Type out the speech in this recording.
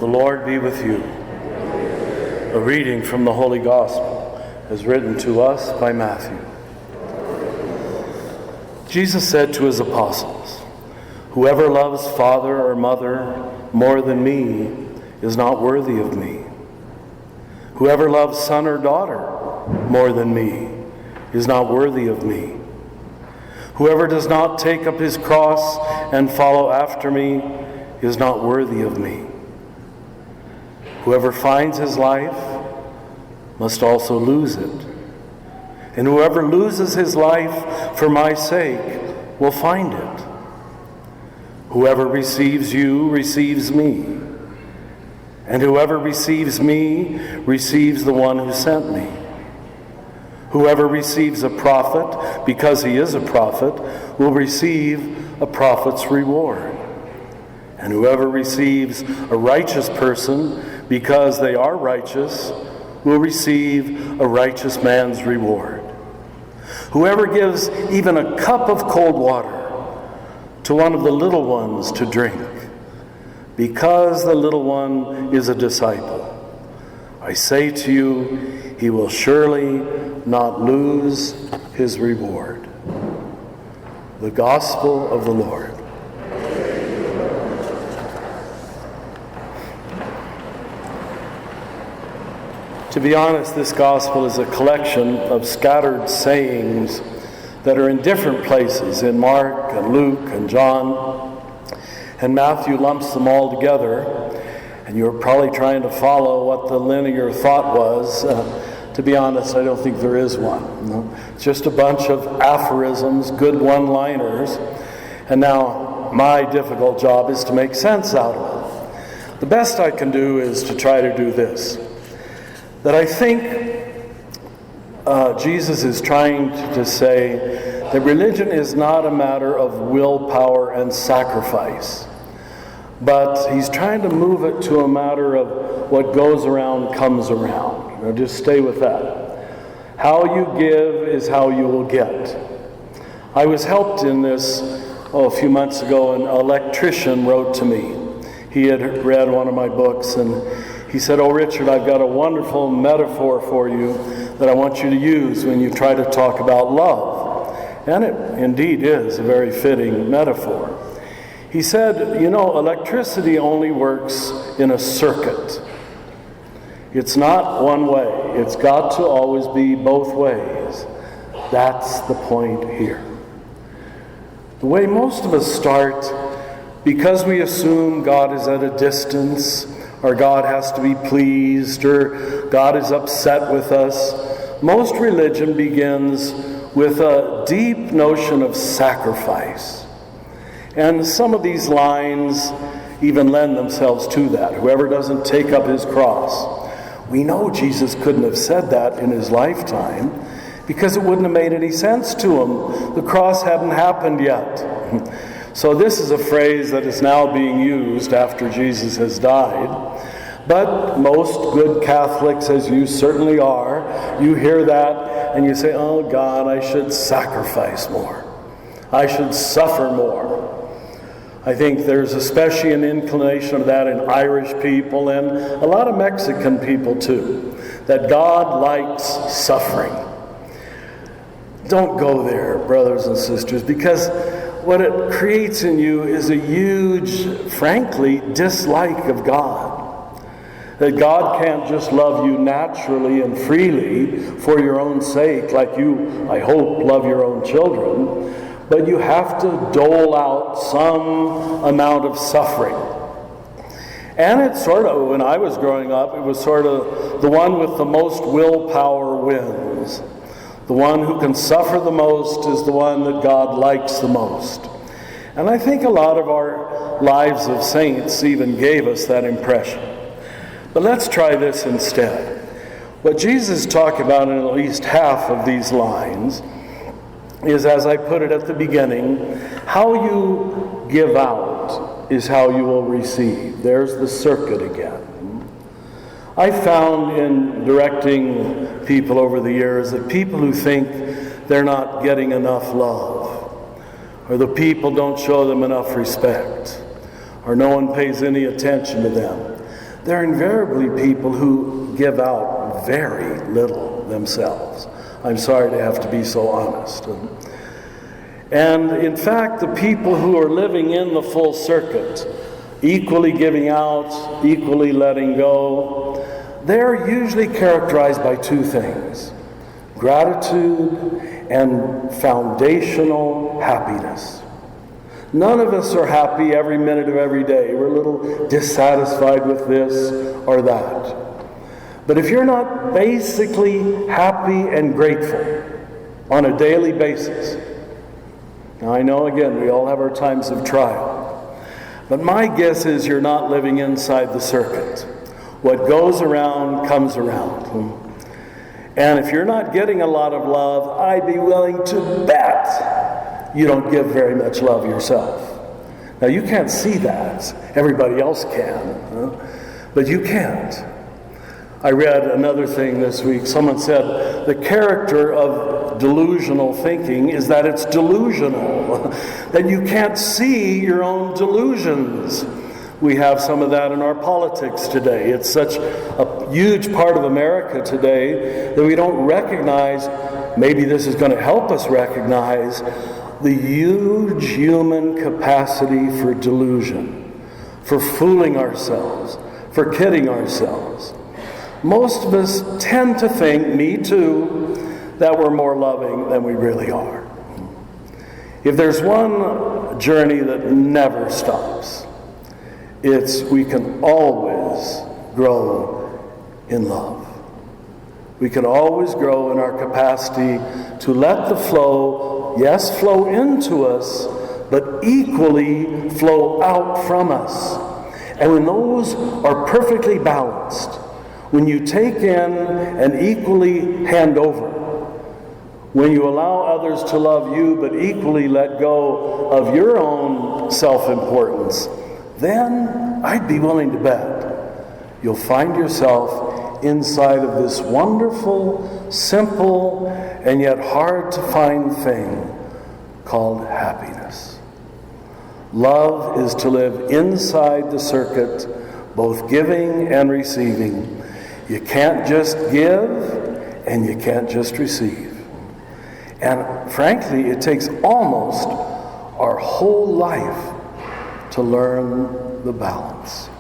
The Lord be with you. A reading from the Holy Gospel as written to us by Matthew. Jesus said to his apostles, "Whoever loves father or mother more than me is not worthy of me. Whoever loves son or daughter more than me is not worthy of me. Whoever does not take up his cross and follow after me is not worthy of me. Whoever finds his life must also lose it. And whoever loses his life for my sake will find it. Whoever receives you receives me. And whoever receives me receives the one who sent me. Whoever receives a prophet because he is a prophet will receive a prophet's reward. And whoever receives a righteous person because they are righteous will receive a righteous man's reward. Whoever gives even a cup of cold water to one of the little ones to drink, because the little one is a disciple, I say to you, he will surely not lose his reward." The Gospel of the Lord. To be honest, this gospel is a collection of scattered sayings that are in different places in Mark and Luke and John. And Matthew lumps them all together. And you're probably trying to follow what the linear thought was. To be honest, I don't think there is one. No? It's just a bunch of aphorisms, good one-liners. And now my difficult job is to make sense out of it. The best I can do is to try to do this. That I think Jesus is trying to say that religion is not a matter of willpower and sacrifice, but he's trying to move it to a matter of what goes around comes around. Just stay with that. How you give is how you will get. I was helped in this a few months ago. An electrician wrote to me. He had read one of my books, and he said, "Oh, Richard, I've got a wonderful metaphor for you that I want you to use when you try to talk about love." And it indeed is a very fitting metaphor. He said, electricity only works in a circuit. It's not one way. It's got to always be both ways. That's the point here. The way most of us start, because we assume God is at a distance, or God has to be pleased, or God is upset with us. Most religion begins with a deep notion of sacrifice. And some of these lines even lend themselves to that. Whoever doesn't take up his cross. We know Jesus couldn't have said that in his lifetime because it wouldn't have made any sense to him. The cross hadn't happened yet. So this is a phrase that is now being used after Jesus has died. But most good Catholics, as you certainly are, you hear that and you say, "Oh God, I should sacrifice more. I should suffer more." I think there's especially an inclination of that in Irish people and a lot of Mexican people too, that God likes suffering. Don't go there, brothers and sisters, because what it creates in you is a huge, frankly, dislike of God. That God can't just love you naturally and freely for your own sake, like you, I hope, love your own children, but you have to dole out some amount of suffering. And it's sort of, when I was growing up, it was sort of the one with the most willpower wins. The one who can suffer the most is the one that God likes the most. And I think a lot of our lives of saints even gave us that impression. But let's try this instead. What Jesus talked about in at least half of these lines is, as I put it at the beginning, how you give out is how you will receive. There's the circuit again. I found in directing people over the years that people who think they're not getting enough love, or the people don't show them enough respect, or no one pays any attention to them, they're invariably people who give out very little themselves. I'm sorry to have to be so honest. And in fact, the people who are living in the full circuit, equally giving out, equally letting go, they're usually characterized by two things: gratitude and foundational happiness. None of us are happy every minute of every day. We're a little dissatisfied with this or that. But if you're not basically happy and grateful on a daily basis, now I know, again, we all have our times of trial, but my guess is you're not living inside the circuit. What goes around comes around. And if you're not getting a lot of love, I'd be willing to bet you don't give very much love yourself. Now you can't see that. Everybody else can. But you can't. I read another thing this week. Someone said the character of delusional thinking is that it's delusional, that you can't see your own delusions. We have some of that in our politics today. It's such a huge part of America today that we don't recognize, maybe this is going to help us recognize, the huge human capacity for delusion, for fooling ourselves, for kidding ourselves. Most of us tend to think, me too, that we're more loving than we really are. If there's one journey that never stops, it's we can always grow in love. We can always grow in our capacity to let the flow, yes, flow into us, but equally flow out from us. And when those are perfectly balanced, when you take in and equally hand over, when you allow others to love you but equally let go of your own self-importance, then I'd be willing to bet you'll find yourself inside of this wonderful, simple, and yet hard to find thing called happiness. Love is to live inside the circuit, both giving and receiving. You can't just give, and you can't just receive. And frankly, it takes almost our whole life to learn the balance.